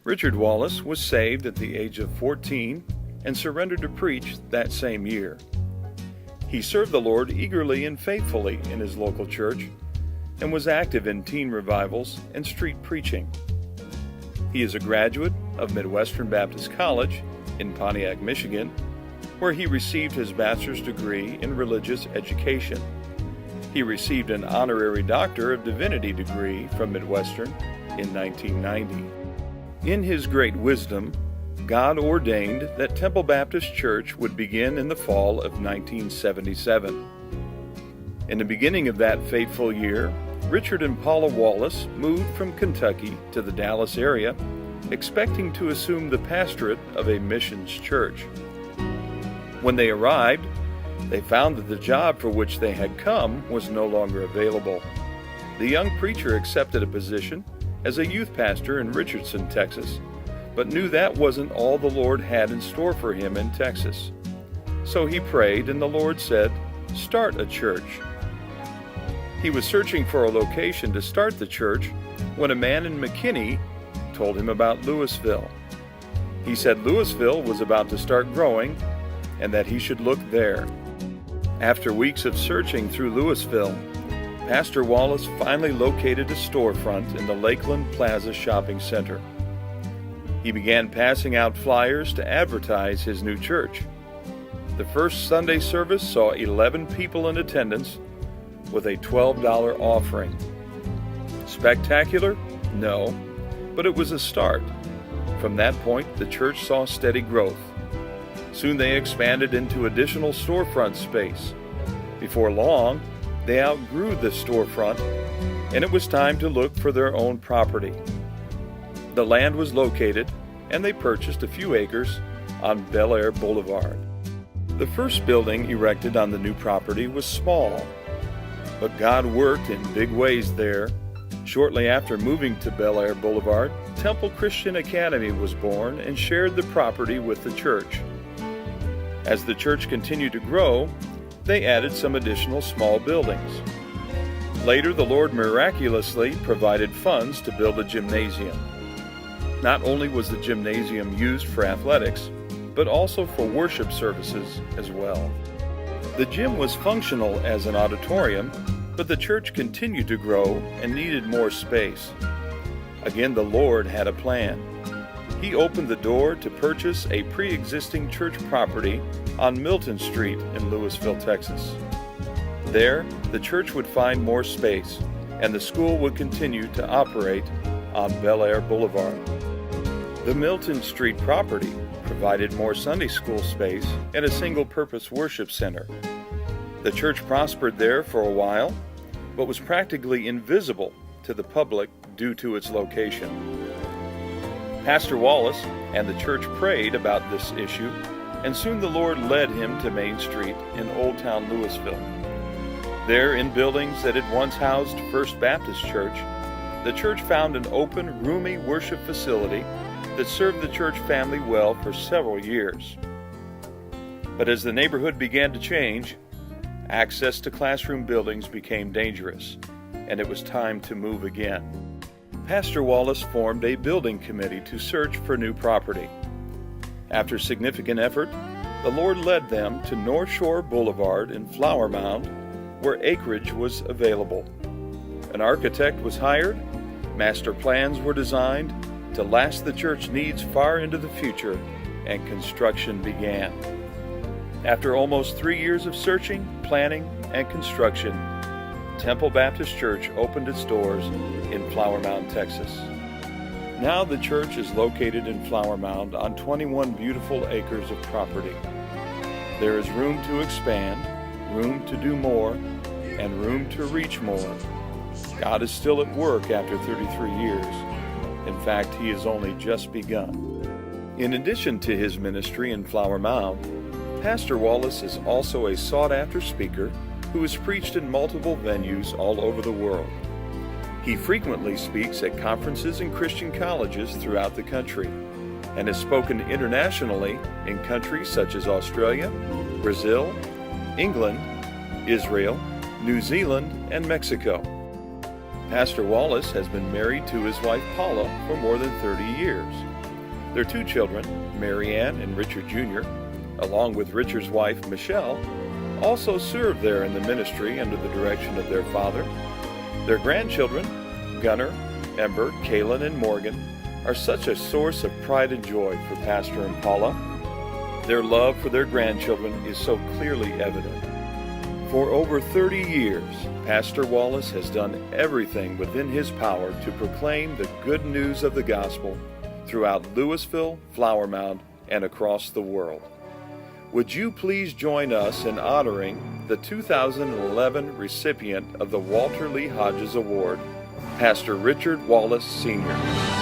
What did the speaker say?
Richard Wallace was saved at the age of 14 and surrendered to preach that same year. He served the Lord eagerly and faithfully in his local church and was active in teen revivals and street preaching. He is a graduate of Midwestern Baptist College in Pontiac, Michigan, where he received his bachelor's degree in religious education. He received an honorary Doctor of Divinity degree from Midwestern in 1990. In his great wisdom, God ordained that Temple Baptist Church would begin in the fall of 1977. In the beginning of that fateful year, Richard and Paula Wallace moved from Kentucky to the Dallas area, expecting to assume the pastorate of a missions church. When they arrived, they found that the job for which they had come was no longer available. The young preacher accepted a position as a youth pastor in Richardson, Texas, but knew that wasn't all the Lord had in store for him in Texas. So he prayed, and the Lord said, "Start a church." He was searching for a location to start the church when a man in McKinney told him about Louisville. He said Louisville was about to start growing and that he should look there. After weeks of searching through Louisville, Pastor Wallace finally located a storefront in the Lakeland Plaza shopping center. He began passing out flyers to advertise his new church. The first Sunday service saw 11 people in attendance with a $12 offering. Spectacular? No, but it was a start. From that point, the church saw steady growth. Soon they expanded into additional storefront space. Before long, they outgrew the storefront, and it was time to look for their own property. The land was located, and they purchased a few acres on Bel Air Boulevard. The first building erected on the new property was small, but God worked in big ways there. Shortly after moving to Bel Air Boulevard, Temple Christian Academy was born and shared the property with the church. As the church continued to grow, they added some additional small buildings. Later, the Lord miraculously provided funds to build a gymnasium. Not only was the gymnasium used for athletics, but also for worship services as well. The gym was functional as an auditorium, but the church continued to grow and needed more space. Again, the Lord had a plan. He opened the door to purchase a pre-existing church property on Milton Street in Louisville, Texas. There, the church would find more space, and the school would continue to operate on Bel Air Boulevard. The Milton Street property provided more Sunday school space and a single-purpose worship center. The church prospered there for a while, but was practically invisible to the public due to its location. Pastor Wallace and the church prayed about this issue, and soon the Lord led him to Main Street in Old Town Louisville. There, in buildings that had once housed First Baptist Church, the church found an open, roomy worship facility that served the church family well for several years. But as the neighborhood began to change, access to classroom buildings became dangerous, and it was time to move again. Pastor Wallace formed a building committee to search for new property. After significant effort, the Lord led them to North Shore Boulevard in Flower Mound, where acreage was available. An architect was hired, master plans were designed to last the church needs far into the future, and construction began. After almost 3 years of searching, planning, and construction, Temple Baptist Church opened its doors in Flower Mound, Texas. Now the church is located in Flower Mound on 21 beautiful acres of property. There is room to expand, room to do more, and room to reach more. God is still at work after 33 years. In fact, He has only just begun. In addition to his ministry in Flower Mound, Pastor Wallace is also a sought-after speaker who has preached in multiple venues all over the world. He frequently speaks at conferences and Christian colleges throughout the country and has spoken internationally in countries such as Australia, Brazil, England, Israel, New Zealand, and Mexico. Pastor Wallace has been married to his wife Paula for more than 30 years. Their two children, Mary Ann and Richard Jr., along with Richard's wife, Michelle, also served there in the ministry under the direction of their father. Their grandchildren, Gunnar, Ember, Kaylin, and Morgan, are such a source of pride and joy for Pastor and Paula. Their love for their grandchildren is so clearly evident. For over 30 years, Pastor Wallace has done everything within his power to proclaim the good news of the gospel throughout Louisville, Flower Mound, and across the world. Would you please join us in honoring the 2011 recipient of the Walter Lee Hodges Award, Pastor Richard Wallace Sr.